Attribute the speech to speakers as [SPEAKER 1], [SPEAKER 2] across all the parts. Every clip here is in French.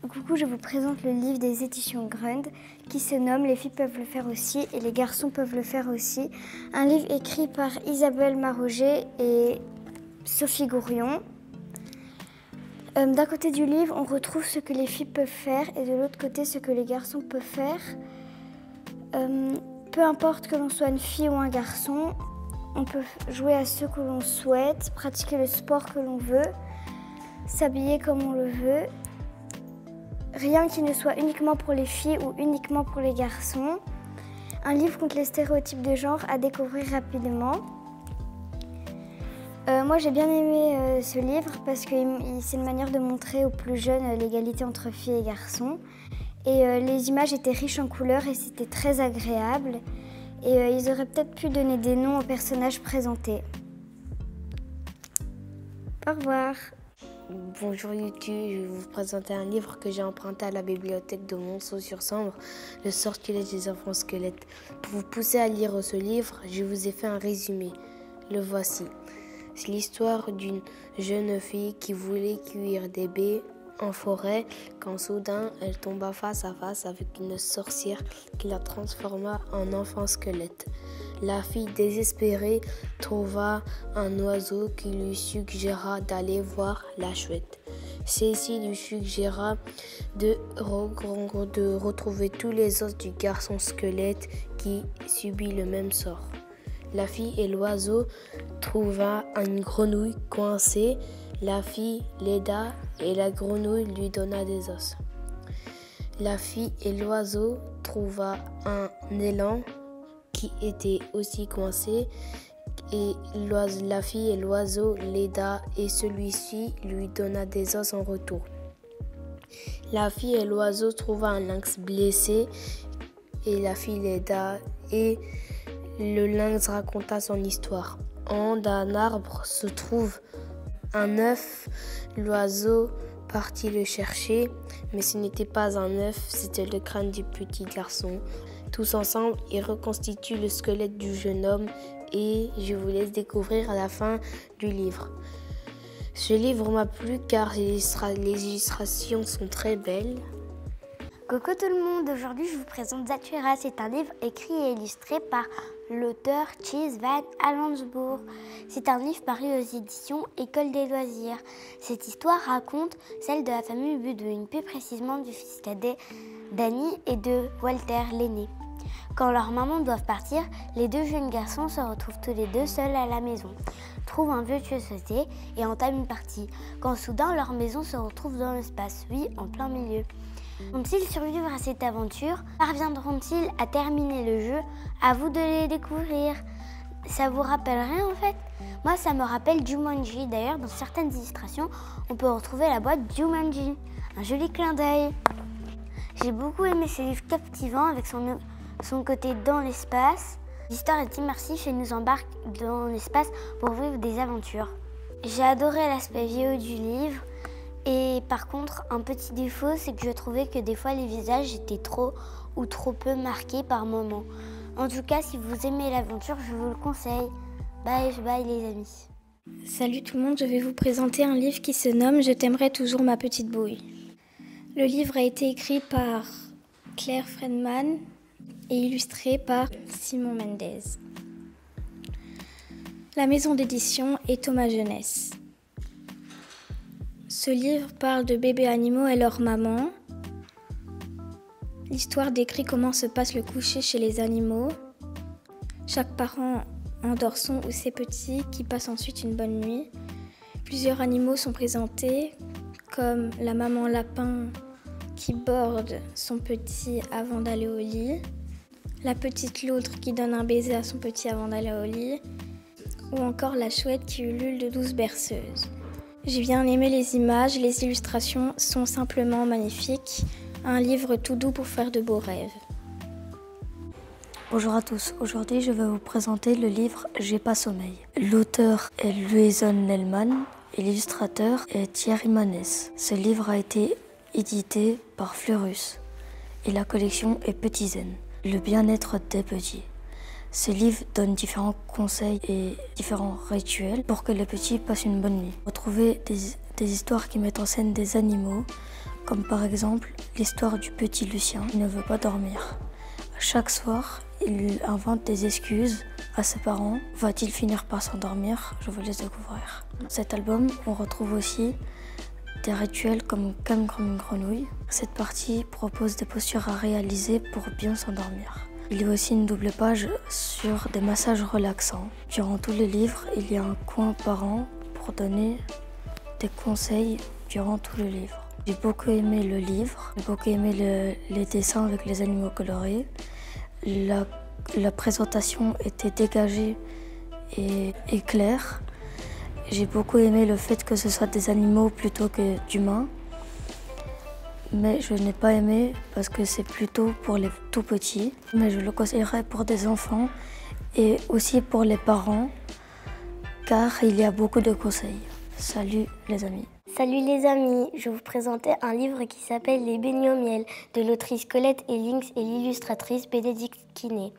[SPEAKER 1] Coucou, je vous présente le livre des éditions Grund qui se nomme « Les filles peuvent le faire aussi et les garçons peuvent le faire aussi ». Un livre écrit par Isabelle Maroger et Sophie Gourion. D'un côté du livre, on retrouve ce que les filles peuvent faire et de l'autre côté, ce que les garçons peuvent faire. Peu importe que l'on soit une fille ou un garçon, on peut jouer à ce que l'on souhaite, pratiquer le sport que l'on veut, s'habiller comme on le veut. Rien qui ne soit uniquement pour les filles ou uniquement pour les garçons. Un livre contre les stéréotypes de genre à découvrir rapidement. Moi j'ai bien aimé ce livre parce que c'est une manière de montrer aux plus jeunes l'égalité entre filles et garçons. Et les images étaient riches en couleurs et c'était très agréable. Et ils auraient peut-être pu donner des noms aux personnages présentés. Au revoir.
[SPEAKER 2] Bonjour YouTube, je vais vous présenter un livre que j'ai emprunté à la bibliothèque de Monceau-sur-Sambre, Le sortilège des enfants squelettes. Pour vous pousser à lire ce livre, je vous ai fait un résumé. Le voici. C'est l'histoire d'une jeune fille qui voulait cueillir des baies en forêt quand soudain elle tomba face à face avec une sorcière qui la transforma en enfant squelette. La fille désespérée trouva un oiseau qui lui suggéra d'aller voir la chouette. Celle-ci lui suggéra de retrouver tous les os du garçon squelette qui subit le même sort. La fille et l'oiseau trouva une grenouille coincée. La fille l'aida et la grenouille lui donna des os. La fille et l'oiseau trouva un élan qui était aussi coincé et la fille et l'oiseau l'aida et celui-ci lui donna des os en retour. La fille et l'oiseau trouva un lynx blessé et la fille l'aida et le lynx raconta son histoire. En haut d'un arbre se trouve un œuf. L'oiseau partit le chercher, mais ce n'était pas un œuf, c'était le crâne du petit garçon. Tous ensemble, ils reconstituent le squelette du jeune homme et je vous laisse découvrir à la fin du livre. Ce livre m'a plu car les illustrations sont très belles.
[SPEAKER 1] Coucou tout le monde, aujourd'hui je vous présente Zathura. C'est un livre écrit et illustré par l'auteur Tjitse van Alandsbourg. C'est un livre paru aux éditions École des loisirs. Cette histoire raconte celle de la famille Budwin, plus précisément du fils cadet d'Annie et de Walter l'aîné. Quand leurs mamans doivent partir, les deux jeunes garçons se retrouvent tous les deux seuls à la maison, trouvent un vieux tueur-sauté et entament une partie, quand soudain leur maison se retrouve dans l'espace, oui, en plein milieu. Vont-ils survivre à cette aventure? Parviendront-ils à terminer le jeu? À vous de les découvrir. Ça vous rappelle rien en fait? Moi ça me rappelle Jumanji. D'ailleurs dans certaines illustrations on peut retrouver la boîte Jumanji. Un joli clin d'œil. J'ai beaucoup aimé ce livre captivant avec son côté dans l'espace. L'histoire est immersive et nous embarque dans l'espace pour vivre des aventures. J'ai adoré l'aspect vidéo du livre. Et par contre, un petit défaut, c'est que je trouvais que des fois les visages étaient trop ou trop peu marqués par moments. En tout cas, si vous aimez l'aventure, je vous le conseille. Bye bye les amis.
[SPEAKER 3] Salut tout le monde, je vais vous présenter un livre qui se nomme « Je t'aimerai toujours ma petite bouille ». Le livre a été écrit par Claire Friedman et illustré par Simon Mendez. La maison d'édition est Thomas Jeunesse. Ce livre parle de bébés animaux et leur maman. L'histoire décrit comment se passe le coucher chez les animaux. Chaque parent endort son ou ses petits qui passent ensuite une bonne nuit. Plusieurs animaux sont présentés, comme la maman lapin qui borde son petit avant d'aller au lit, la petite loutre qui donne un baiser à son petit avant d'aller au lit, ou encore la chouette qui ulule de douces berceuses. J'ai bien aimé les images, les illustrations sont simplement magnifiques. Un livre tout doux pour faire de beaux rêves.
[SPEAKER 4] Bonjour à tous, aujourd'hui je vais vous présenter le livre J'ai pas sommeil. L'auteur est Luison Lellmann et l'illustrateur est Thierry Manès. Ce livre a été édité par Fleurus et la collection est Petit Zen, le bien-être des petits. Ce livre donne différents conseils et différents rituels pour que les petits passent une bonne nuit. Retrouvez des histoires qui mettent en scène des animaux comme par exemple l'histoire du petit Lucien qui ne veut pas dormir. Chaque soir, il invente des excuses à ses parents. Va-t-il finir par s'endormir? Je vous laisse découvrir. Dans cet album, on retrouve aussi des rituels comme calme comme une grenouille. Cette partie propose des postures à réaliser pour bien s'endormir. Il y a aussi une double page sur des massages relaxants. Durant tout le livre, il y a un coin par an pour donner des conseils durant tout le livre. J'ai beaucoup aimé le livre, j'ai beaucoup aimé les dessins avec les animaux colorés. La présentation était dégagée et claire. J'ai beaucoup aimé le fait que ce soit des animaux plutôt que d'humains. Mais je n'ai pas aimé parce que c'est plutôt pour les tout petits. Mais je le conseillerais pour des enfants et aussi pour les parents, car il y a beaucoup de conseils. Salut les amis.
[SPEAKER 1] Salut les amis, je vous présentais un livre qui s'appelle Les beignets au miel de l'autrice Colette Ellings et l'illustratrice Bénédicte Kiné.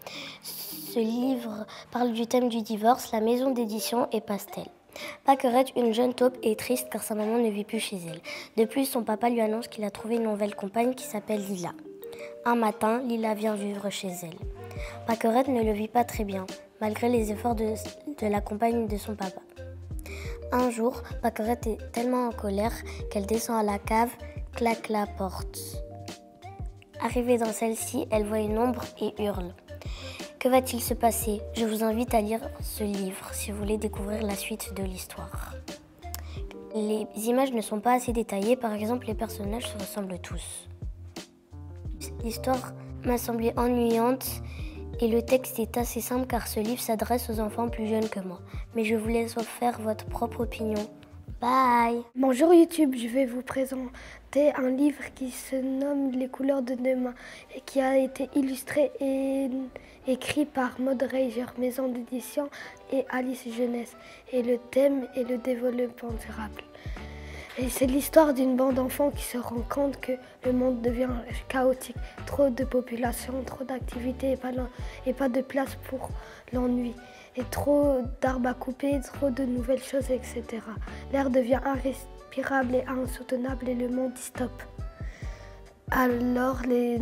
[SPEAKER 1] Ce livre parle du thème du divorce, la maison d'édition est Pastel. Pâquerette, une jeune taupe, est triste car sa maman ne vit plus chez elle. De plus, son papa lui annonce qu'il a trouvé une nouvelle compagne qui s'appelle Lila. Un matin, Lila vient vivre chez elle. Pâquerette ne le vit pas très bien, malgré les efforts de la compagne de son papa. Un jour, Pâquerette est tellement en colère qu'elle descend à la cave, claque la porte. Arrivée dans celle-ci, elle voit une ombre et hurle. Que va-t-il se passer? Je vous invite à lire ce livre si vous voulez découvrir la suite de l'histoire. Les images ne sont pas assez détaillées, par exemple les personnages se ressemblent tous. L'histoire m'a semblé ennuyante et le texte est assez simple car ce livre s'adresse aux enfants plus jeunes que moi. Mais je vous laisse faire votre propre opinion. Bye!
[SPEAKER 5] Bonjour YouTube, je vais vous présenter un livre qui se nomme Les couleurs de demain et qui a été illustré et écrit par Maud Reiger, maison d'édition, et Alice Jeunesse. Et le thème est le développement durable. Et c'est l'histoire d'une bande d'enfants qui se rend compte que le monde devient chaotique. Trop de population, trop d'activités et pas de place pour l'ennui. Et trop d'arbres à couper, trop de nouvelles choses, etc. L'air devient irrespirable et insoutenable et le monde dit stop. Alors les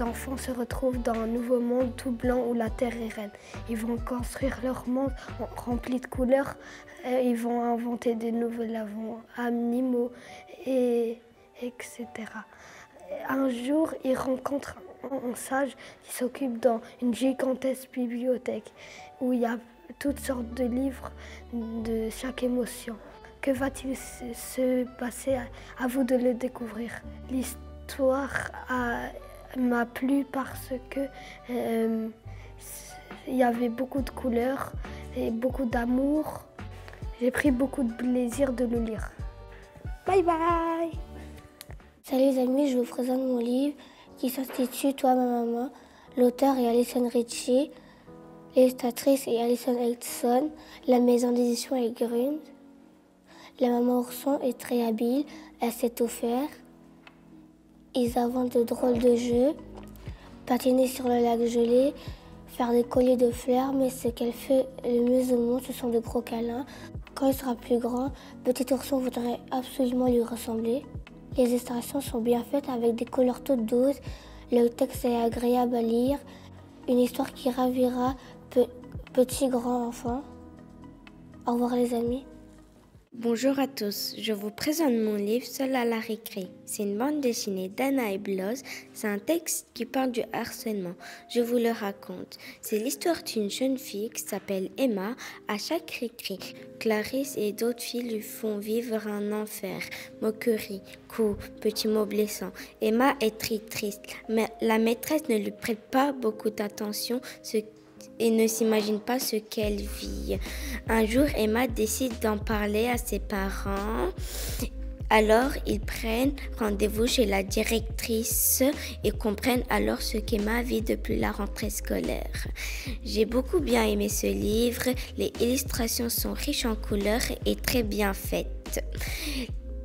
[SPEAKER 5] enfants se retrouvent dans un nouveau monde tout blanc où la terre est reine. Ils vont construire leur monde rempli de couleurs, ils vont inventer des nouveaux animaux, etc. Un jour, ils rencontrent un sage qui s'occupe dans une gigantesque bibliothèque où il y a toutes sortes de livres de chaque émotion. Que va-t-il se passer? À vous de le découvrir. L'histoire m'a plu parce que il y avait beaucoup de couleurs et beaucoup d'amour. J'ai pris beaucoup de plaisir de le lire. Bye bye!
[SPEAKER 1] Salut les amis, je vous présente mon livre qui s'intitule Toi ma maman. L'auteur est Alison Ritchie, l'illustratrice est Alison Edson, la maison d'édition est Grund. La maman ourson est très habile, elle sait tout faire. Ils inventent de drôles de jeux, patiner sur le lac gelé, faire des colliers de fleurs, mais ce qu'elle fait le mieux au monde, ce sont de gros câlins. Quand il sera plus grand, petit ourson voudrait absolument lui ressembler. Les illustrations sont bien faites avec des couleurs toutes douces. Le texte est agréable à lire. Une histoire qui ravira petit grand enfant. Au revoir les amis.
[SPEAKER 2] Bonjour à tous, je vous présente mon livre Seul à la récré. C'est une bande dessinée d'Anna Eblos. C'est un texte qui parle du harcèlement. Je vous le raconte. C'est l'histoire d'une jeune fille qui s'appelle Emma. À chaque récré, Clarisse et d'autres filles lui font vivre un enfer. Moquerie, coups, petits mots blessants. Emma est très triste, mais la maîtresse ne lui prête pas beaucoup d'attention, et ne s'imagine pas ce qu'elle vit. Un jour, Emma décide d'en parler à ses parents. Alors, ils prennent rendez-vous chez la directrice et comprennent alors ce qu'Emma vit depuis la rentrée scolaire. J'ai beaucoup bien aimé ce livre. Les illustrations sont riches en couleurs et très bien faites.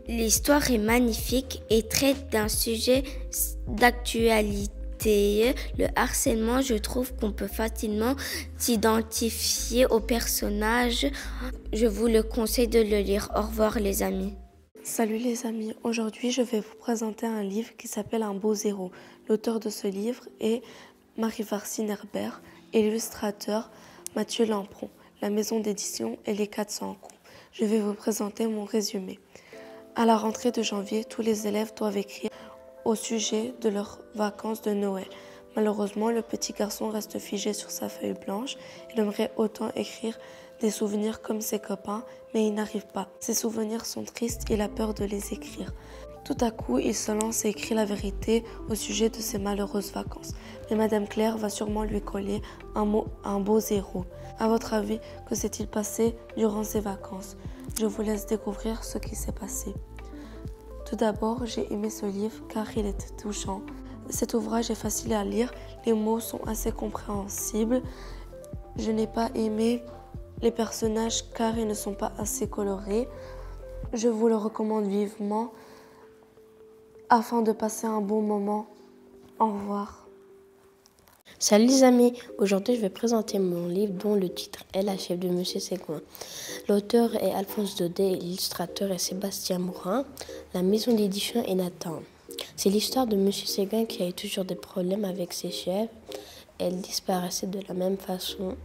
[SPEAKER 2] L'histoire est magnifique et traite d'un sujet d'actualité. Le harcèlement, je trouve qu'on peut facilement s'identifier au personnage. Je vous le conseille de le lire. Au revoir les amis.
[SPEAKER 6] Salut les amis, aujourd'hui je vais vous présenter un livre qui s'appelle Un beau zéro. L'auteur de ce livre est Marie-Farcine Herbert et l'illustrateur Mathieu Lampron. La maison d'édition est Les 400 coups. Je vais vous présenter mon résumé. À la rentrée de janvier, tous les élèves doivent écrire au sujet de leurs vacances de Noël. Malheureusement, le petit garçon reste figé sur sa feuille blanche. Il aimerait autant écrire des souvenirs comme ses copains, mais il n'arrive pas. Ses souvenirs sont tristes, il a peur de les écrire. Tout à coup, il se lance et écrit la vérité au sujet de ses malheureuses vacances. Mais Madame Claire va sûrement lui coller un beau zéro. À votre avis, que s'est-il passé durant ces vacances? Je vous laisse découvrir ce qui s'est passé. Tout d'abord, j'ai aimé ce livre car il était touchant. Cet ouvrage est facile à lire, les mots sont assez compréhensibles. Je n'ai pas aimé les personnages car ils ne sont pas assez colorés. Je vous le recommande vivement afin de passer un bon moment. Au revoir.
[SPEAKER 2] Salut les amis, aujourd'hui je vais présenter mon livre dont le titre est La chèvre de Monsieur Séguin. L'auteur est Alphonse Daudet et l'illustrateur est Sébastien Morin. La maison d'édition est Nathan. C'est l'histoire de Monsieur Séguin qui a eu toujours des problèmes avec ses chèvres. Elles disparaissaient de la même façon.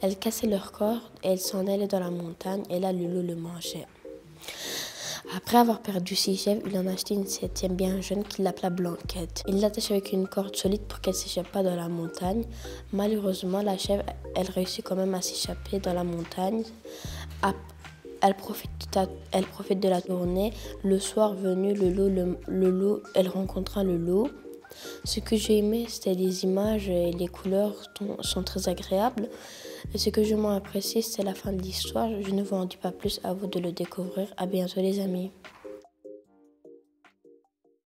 [SPEAKER 2] Elles cassaient leur corps et elles s'en allaient dans la montagne et là le loup le mangeait. Après avoir perdu 6 chèvres, il en a acheté une 7e bien jeune qu'il appela Blanquette. Il l'attache avec une corde solide pour qu'elle ne s'échappe pas dans la montagne. Malheureusement, la chèvre, elle réussit quand même à s'échapper dans la montagne. Elle profite de la tournée. Le soir venu, elle rencontra le loup. Ce que j'ai aimé, c'était les images et les couleurs sont très agréables. Et ce que je m'en apprécie, c'est la fin de l'histoire. Je ne vous en dis pas plus, à vous de le découvrir. À bientôt les amis.